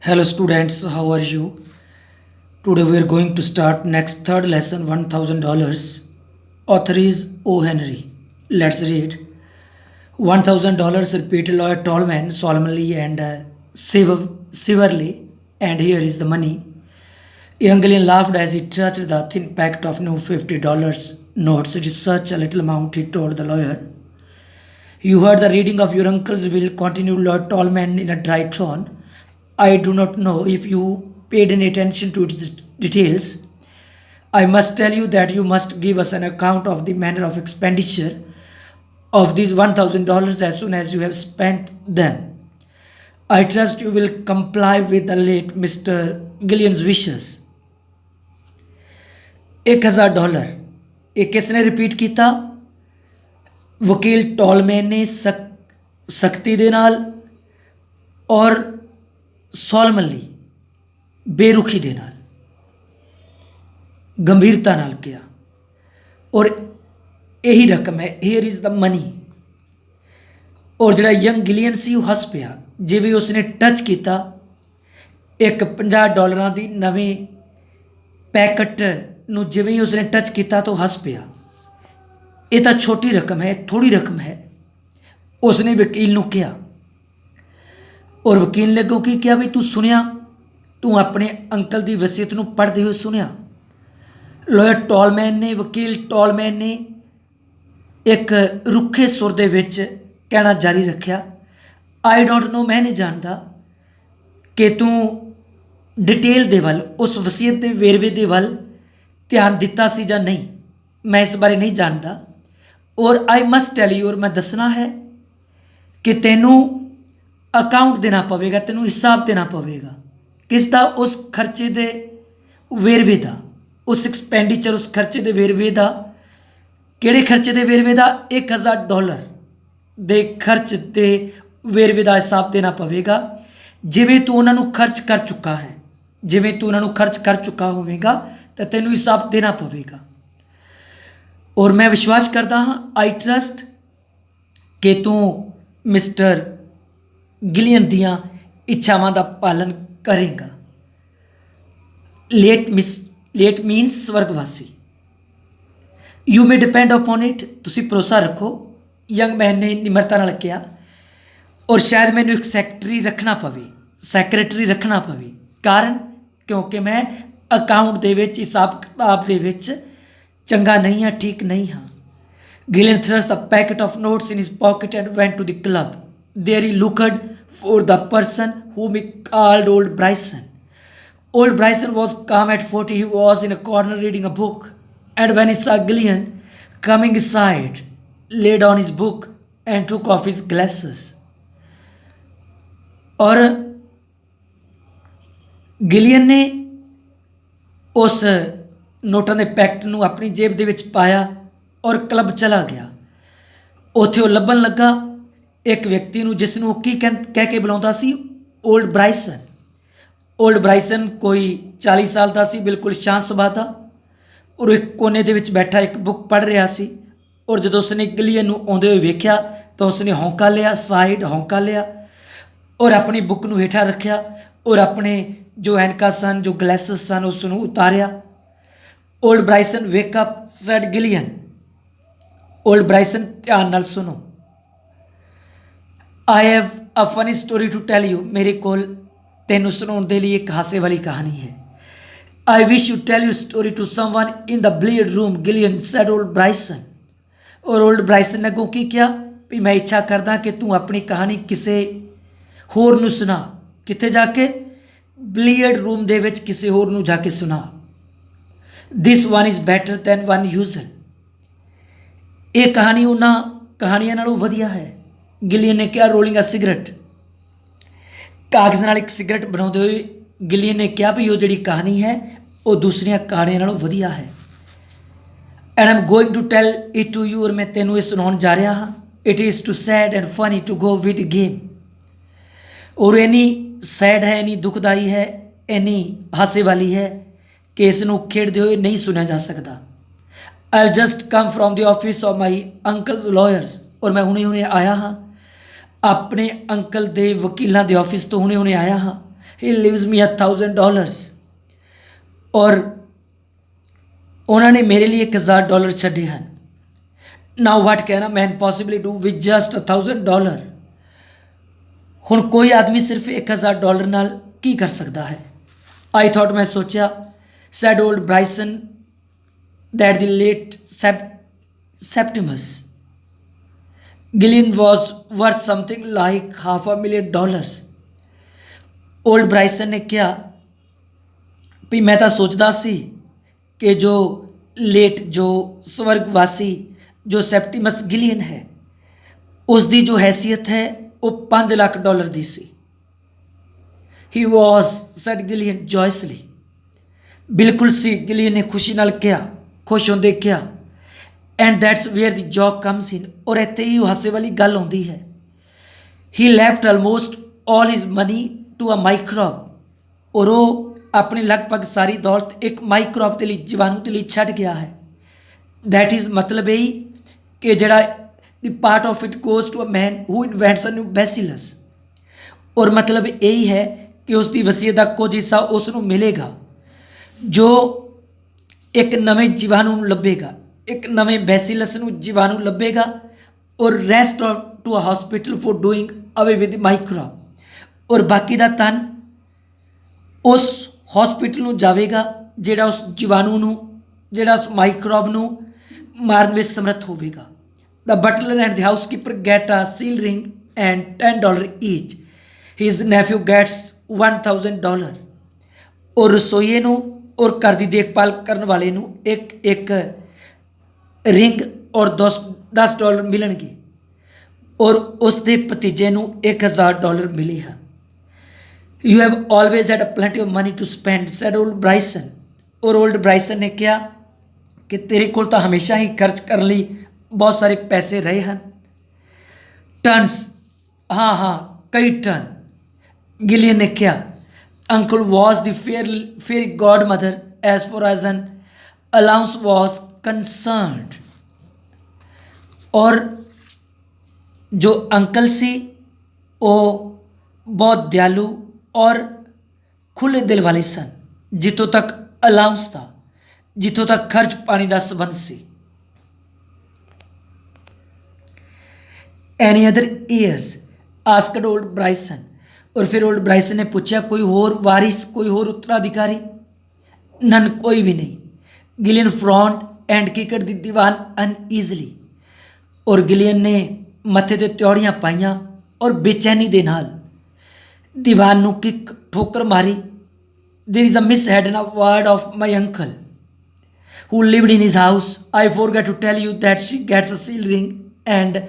Hello students, how are you? Today we are going to start next third lesson $1000. Author is O. Henry. Let's read. $1000 repeated lawyer Tallman solemnly and severely, and here is the money. Young Gillian laughed as he touched the thin packet of new $50 notes. It is such a little amount, he told the lawyer. You heard the reading of your uncle's will, continued Lord Tallman in a dry tone. I do not know if you paid any attention to its details. I must tell you that you must give us an account of the manner of expenditure of these $1000 as soon as you have spent them. I trust you will comply with the late Mr. Gillian's wishes. $1000 ये किसने repeat किया? वकील tall man ने सख्ती दे नाल और solemnly बेरुखी दे नाल गंभीरता नाल किया और यही रकम है, हेयर इज़ द मनी। और जिहड़ा यंग गिलियन सी वो हस पिया जिवें उसने टच किया एक $50 की नवे पैकेट नूं जिवें ही उसने टच किया तो हस पिया। ये तो छोटी रकम है, थोड़ी रकम है, उसने वकील नूं कहा। और वकील ने अगों की कहा भी तू सुनिया, तू अपने अंकल की वसीयत नूं पढ़ते हुए सुनिया। लॉयर टॉलमैन ने वकील टॉलमैन ने एक रुखे सुर दे विच कहना जारी रखा, आई डोंट नो, मैं नहीं जानता कि तू डिटेल दे वल उस वसीयत के वेरवे दे वल ध्यान दिता सी जां नहीं, मैं इस बारे नहीं जानता। और आई मस्ट टेल यू, और मैं दसना है कि तेनू अकाउंट देना पवेगा, तेनू हिसाब देना पवेगा किसका? उस खर्चे दे वेरवे का, उस एक्सपेंडिचर उस खर्चे दे वेरवे का। किहड़े खर्चे दे वेरवे का? $1000 दे खर्च दे वेरवे का हिसाब देना पवेगा। जिवें तू उन्होंने खर्च कर चुका है, जिवें तू उन्होंने खर्च कर चुका होवेगा तो तेनू हिसाब देना पवेगा। और मैं विश्वास करता हाँ, आई ट्रस्ट कि तू मिस्टर गिलियन दियाँ इच्छावां का पालन करेगा। लेट मीनस स्वर्गवासी। You may depend upon it, तुसी भरोसा रखो, यंग मैन ने निमरता नाल कहा। और शायद मैनू एक सैकरेटरी रखना पवे, कारण क्योंकि मैं अकाउंट दे विच हिसाब किताब दे विच चंगा नहीं हाँ, ठीक नहीं हाँ। Gillian thrust the packet of notes in his pocket and went to the club. There he looked for the person whom he called Old Bryson. Old Bryson was calm at 40. He was in a corner reading a book, and when he saw Gillian coming aside, laid down his book and took off his glasses. और Gillian ने उस नोटां दे packet नूं अपनी जेब दे विच पाया और club चला गया। उत्थे वो लभन लगा एक व्यक्ति नूं जिसनूं की कह के बुलाउंदा सी, ओल्ड ब्राइसन। ओल्ड ब्राइसन कोई 40 साल का सी, बिल्कुल शांत सुभाਅ का, और एक कोने दे विच बैठा एक बुक पढ़ रहा सी। और जदों उसने गिलियन नूं आउंदे होए वेख्या तो उसने हौंका लिया, साइड हौंका लिया और अपनी बुक नूं हेठां रखिया और अपने जो एनका सन, जो ग्लैसेस सन, उसनूं उतारिया। Old Bryson wake up said Gillian. Old Bryson ध्यान नाल सुनो, I have a funny story to tell you, मेरे कोल तेनों सुनाउण दे लई एक हासे वाली कहानी है। I wish you tell you story to someone in the billiard room, Gillian said old Bryson. और ओल्ड ब्राइसन ने अगों की किया भी मैं इच्छा करदा कि तू अपनी कहानी किसे होर नूं सुना। कित्थे जाके? बिलियर्ड रूम दे विच किसे होर नूं जाके सुना। This one is better than one usual. ये कहानी उन्होंने कहानियों नालों वधिया है। गिलियन ने कहा, रोलिंग अ सिगरेट। कागज़ नाल एक सिगरेट बनाते हुए गिलियन ने कहा भी वो जी कहानी है वो दूसरिया कहानियों नालों वधिया है। And I am going to tell it to you, और मैं तेनों ये सुनाउण जा रहा हाँ। It is too sad and funny to go with game. और इन्नी सैड है, इन्नी दुखदाई है, इन्नी हासे वाली है कि इसनूं खेडते हुए नहीं सुना जा सकता। I just come from the office of my uncle lawyers. और मैं हुणे हुणे आया हाँ अपने अंकल दे वकीलों के ऑफिस तो हुणे हुणे आया हाँ। ही लिव्स मी $1,000 और उन्होंने मेरे लिए $1,000 छड्डे हैं। Now what can a man possibly do with just $1,000। हुण कोई आदमी सिर्फ $1,000 नाल की कर सकता है। आई थॉट, मैं सोचा, said old Bryson, that the late Septimus Gillian was worth something like $500,000। Old Bryson ने कहा भी मैं तो सोचता सी कि जो लेट, जो स्वर्गवासी, जो सैप्टिमस गिलियन है, उसकी जो हैसियत है वो $5 लाख की सी। He was, said Gillian joyously. बिल्कुल सी, गिलियन ने खुशी नाल कहा, खुश होंदे कहा। And that's where the joke comes in. और इत्थे ही हासे वाली गल आउंदी है। He left almost all his money to a microbe. और वो अपनी लगभग सारी दौलत एक माइक्रॉप के लिए, जीवाणु के लिए छड़ गया है। दैट इज़ मतलब यही कि जड़ा the part of it goes to a man who invents a new bacillus. और मतलब यही है कि उसकी वसीयत का कुछ हिस्सा उसनों मिलेगा जो एक नवे जीवाणु लभेगा, एक नवे बैसिलस जीवाणु लभेगा। और rest to a hospital for doing away with microbe. और बाकी का तन उस हॉस्पिटल जाएगा जिहड़ा उस जीवाणु नूं, जिहड़ा उस माइक्रोब नूं मारन विच समर्थ होवेगा। The butler and the housekeeper get a seal ring and $10 each. His nephew gets $1,000। और रसोईए नूं और घर की देखभाल करने वाले नूं एक एक रिंग और $10 मिलणगे। और उसके भतीजे नूं $1,000 मिले हैं। You have always had plenty of money to spend, said old Bryson. और ओल्ड ब्राइसन ने कहा कि तेरे को तो हमेशा ही खर्च करने लिए बहुत सारे पैसे रहे हैं। टन्स, हाँ हाँ, कई टन। गिलियन ने कहा, uncle was the fair godmother as far as an allowance was concerned. और जो अंकल सी वो बहुत दयालु और खुले दिल वाले सन, जितों तक अलाउंस था, जितों तक खर्च पानी का संबंध सी। Any other heirs asked old Bryson. और फिर ओल्ड ब्राइसन ने पूछा, कोई होर वारिस, कोई होर उत्तराधिकारी? नन, कोई भी नहीं। Gillian frowned and kicked the divan uneasily. और गिलियन ने मत्थे ते त्योड़ियां पाइयां और बेचैनी दे नाल दीवान नूं किक ठोकर मारी। There is a mis had in a word of my uncle who lived in his house. I forget to tell you that she gets a seal ring and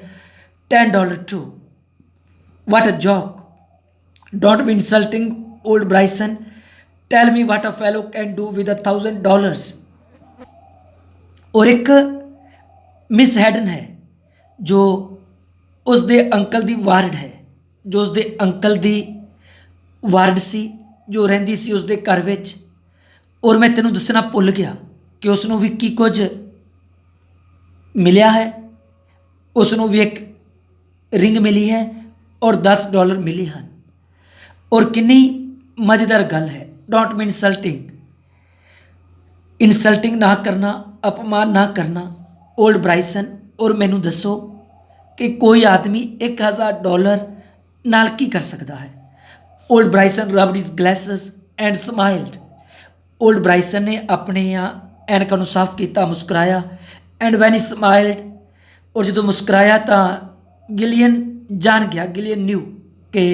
$10 too. What a joke. Don't be insulting, old Bryson. Tell me what a fellow can do with $1,000. और एक miss Hayden है जो उसके uncle दी ward है, जो उसके uncle दी ward सी, जो रहिंदी सी उसके घर विच। और मैं तेनों दसना भुल गया कि उसनों भी की कुछ मिलिया है। उसनों भी एक रिंग मिली है और $10 मिले हैं। और कितनी मज़ेदार गल है। डोंट बी इंसल्टिंग, इंसल्टिंग ना करना, अपमान ना करना, ओल्ड ब्राइसन। और मैनू दसो कि कोई आदमी $1,000 नाल की कर सकता है? Old Bryson rubbed his glasses and smiled. Old Bryson ने अपने यहाँ एनकों साफ किया, मुस्कुराया। एंड वैन ही स्माइल्ड, और जो मुस्कुराया तो गिलियन जान गया, गिलियन न्यू कि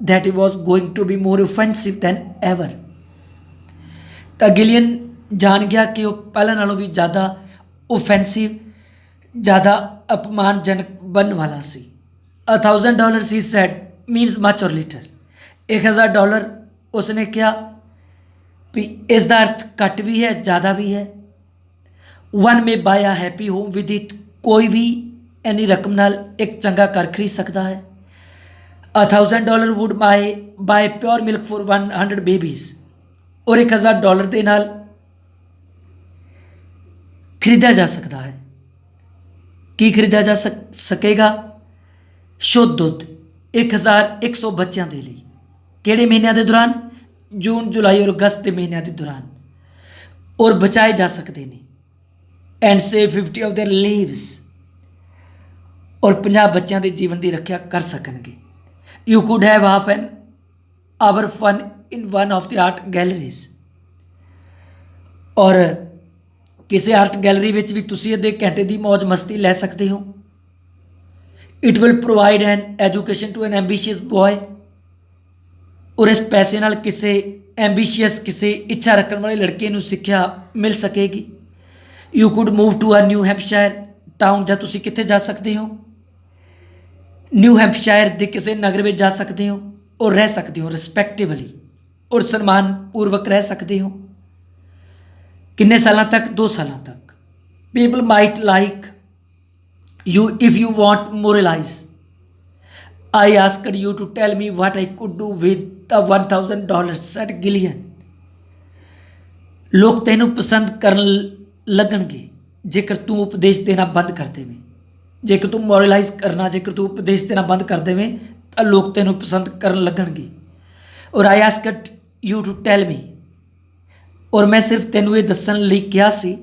that he was going to be more offensive than ever. तो गिलियन जान गया कि वह पहले नालों भी ज़्यादा ऑफेंसिव, ज़्यादा अपमानजनक बनने वाला सी। $1,000 ही सेड मीन्स मच और लिटल। $1,000 उसने कहा भी इसका अर्थ घट भी है, ज़्यादा भी है। One may buy a happy home with it. कोई भी इन्नी रकम नाल एक चंगा घर खरीद सकता है। $1,000 would buy pure milk for 100 babies. और $1,000 के नाल खरीदा जा सकता है। की खरीदा जा सकेगा? शुद्ध दुध 1,100 बच्चों के लिए। ਕਿਹੜੇ ਮਹੀਨਿਆਂ ਦੇ ਦੌਰਾਨ? ਜੂਨ, ਜੁਲਾਈ ਔਰ ਅਗਸਤ ਦੇ ਮਹੀਨਿਆਂ ਦੇ ਦੌਰਾਨ। ਔਰ ਬਚਾਏ ਜਾ ਸਕਦੇ ਨੇ। And save 50 of their lives. ਔਰ 50 ਬੱਚਿਆਂ ਦੇ ਜੀਵਨ ਦੀ ਰੱਖਿਆ ਕਰ ਸਕਣਗੇ। You could have half an hour fun in one of the art galleries. ਔਰ ਕਿਸੇ ਆਰਟ ਗੈਲਰੀ ਵਿੱਚ ਵੀ ਤੁਸੀਂ ਅੱਧੇ ਘੰਟੇ ਦੀ ਮੌਜ ਮਸਤੀ ਲੈ ਸਕਦੇ ਹੋ। It will provide an education to an ambitious boy. ਔਰ ਇਸ ਪੈਸੇ ਨਾਲ ਕਿਸੇ ਐਂਬੀਸ਼ੀਅਸ, ਕਿਸੇ ਇੱਛਾ ਰੱਖਣ ਵਾਲੇ ਲੜਕੇ ਨੂੰ ਸਿੱਖਿਆ ਮਿਲ ਸਕੇਗੀ। You could move to a New Hampshire town. ਜਾਂ ਤੁਸੀਂ ਕਿੱਥੇ ਜਾ ਸਕਦੇ ਹੋ? ਨਿਊ ਹੈਂਪਸ਼ਾਇਰ ਦੇ ਕਿਸੇ ਨਗਰ ਵਿੱਚ ਜਾ ਸਕਦੇ ਹੋ ਔਰ ਰਹਿ ਸਕਦੇ ਹੋ ਰਿਸਪੈਕਟੇਬਲੀ, ਔਰ ਸਨਮਾਨ ਪੂਰਵਕ ਰਹਿ ਸਕਦੇ ਹੋ। ਕਿੰਨੇ ਸਾਲਾਂ ਤੱਕ? 2 ਸਾਲਾਂ ਤੱਕ। People might like you if you want moralize. I asked you to tell me what I could do with the $1,000, said Gillian. ਲੋਕ ਤੈਨੂੰ ਪਸੰਦ ਕਰਨ ਲੱਗਣਗੇ ਜੇਕਰ ਤੂੰ ਉਪਦੇਸ਼ ਦੇਣਾ ਬੰਦ ਕਰ ਦੇਵੇਂ। ਜੇਕਰ ਤੂੰ ਮੋਰਲਾਈਜ਼ ਕਰਨਾ, ਜੇਕਰ ਤੂੰ ਉਪਦੇਸ਼ ਦੇਣਾ ਬੰਦ ਕਰ ਦੇਵੇਂ ਤਾਂ ਲੋਕ ਤੈਨੂੰ ਪਸੰਦ ਕਰਨ ਲੱਗਣਗੇ। ਔਰ I asked you to tell me, ਔਰ ਮੈਂ ਸਿਰਫ ਤੈਨੂੰ ਇਹ ਦੱਸਣ ਲਈ ਕਿਹਾ ਸੀ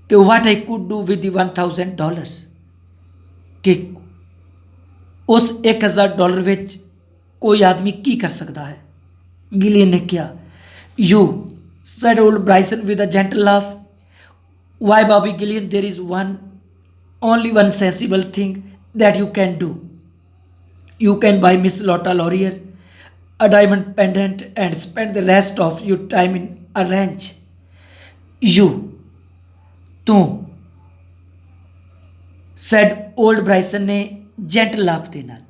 ਕਿ what I could do with the $1,000, ਕਿ ਉਸ $1,000 ਵਿੱਚ ਕੋਈ ਆਦਮੀ ਕੀ ਕਰ ਸਕਦਾ ਹੈ। ਗਿਲੀਅਨ ਨੇ ਕਿਹਾ। You said old Bryson with a gentle laugh. Why, Bobby Gillian, there is only one sensible thing that you can do. You can buy Miss Lotta Laurier a diamond pendant and spend the rest of your time in a ranch. You, ਤੂੰ, said old Bryson ਨੇ gentle laugh ਦੇ ਨਾਲ,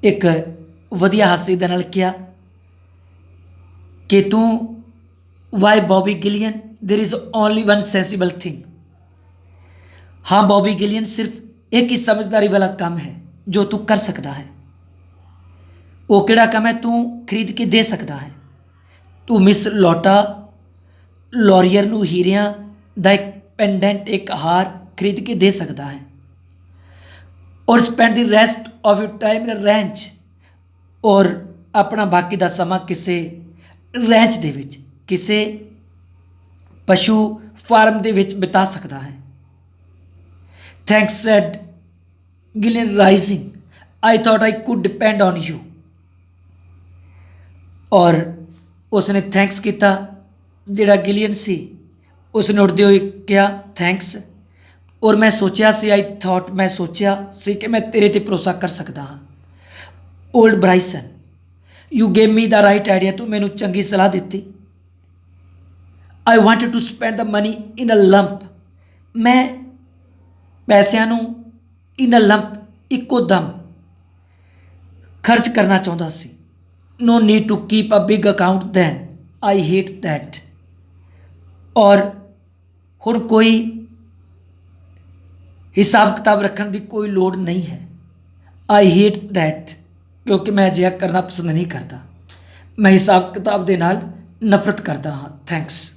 ਇੱਕ ਵਧੀਆ ਹਾਸੇ ਦੇ ਨਾਲ ਕਿਹਾ ਕਿ ਤੂੰ, Y Bobby Gillian, there is only one sensible thing. ਹਾਂ ਬੌਬੀ ਗਿਲੀਅਨ, ਸਿਰਫ ਇੱਕ ਹੀ ਸਮਝਦਾਰੀ ਵਾਲਾ ਕੰਮ ਹੈ ਜੋ ਤੂੰ ਕਰ ਸਕਦਾ ਹੈ। ਉਹ ਕਿਹੜਾ ਕੰਮ ਹੈ? ਤੂੰ ਖਰੀਦ ਕੇ ਦੇ ਸਕਦਾ ਹੈ। ਤੂੰ ਮਿਸ ਲੋਟਾ ਲੌਰੀਅਰ ਨੂੰ ਹੀਰਿਆਂ ਦਾ ਇੱਕ ਪੈਂਡੈਂਟ, ਇੱਕ ਹਾਰ ਖਰੀਦ ਕੇ ਦੇ ਸਕਦਾ ਹੈ। ਔਰ spend the rest of your time in wrench, ਔਰ ਆਪਣਾ ਬਾਕੀ ਦਾ ਸਮਾਂ ਕਿਸੇ ਰੈਂਚ ਦੇ ਵਿੱਚ, ਕਿਸੇ ਪਸ਼ੂ ਫਾਰਮ ਦੇ ਵਿੱਚ ਬਿਤਾ ਸਕਦਾ ਹੈ। Thanks, said Gillian rising. I thought I could depend on you. ਔਰ ਉਸਨੇ ਥੈਂਕਸ ਕੀਤਾ। ਜਿਹੜਾ ਗਿਲੀਅਨ ਸੀ ਉਸਨੇ ਉੱਠਦੇ ਹੋਏ ਕਿਹਾ ਥੈਂਕਸ। ਔਰ ਮੈਂ ਸੋਚਿਆ ਸੀ, ਆਈ ਥਾਟ, ਮੈਂ ਸੋਚਿਆ ਸੀ ਕਿ ਮੈਂ ਤੇਰੇ 'ਤੇ ਭਰੋਸਾ ਕਰ ਸਕਦਾ ਹਾਂ। Old Bryson, you gave me the right idea. ਤੂੰ ਮੈਨੂੰ ਚੰਗੀ ਸਲਾਹ ਦਿੱਤੀ। I wanted to spend the money in a lump. ਮੈਂ ਪੈਸਿਆਂ ਨੂੰ ਇਨ ਅ ਲੰਪ, ਇੱਕੋ ਦਮ ਖਰਚ ਕਰਨਾ ਚਾਹੁੰਦਾ ਸੀ। No need to keep a big account then, I hate that. ਔਰ ਹੁਣ ਕੋਈ ਹਿਸਾਬ ਕਿਤਾਬ ਰੱਖਣ ਦੀ ਕੋਈ ਲੋੜ ਨਹੀਂ ਹੈ। ਆਈ ਹੇਟ ਦੈਟ, ਕਿਉਂਕਿ ਮੈਂ ਅਜਿਹਾ ਕਰਨਾ ਪਸੰਦ ਨਹੀਂ ਕਰਦਾ। ਮੈਂ ਹਿਸਾਬ ਕਿਤਾਬ ਦੇ ਨਾਲ ਨਫ਼ਰਤ ਕਰਦਾ ਹਾਂ। ਥੈਂਕਸ।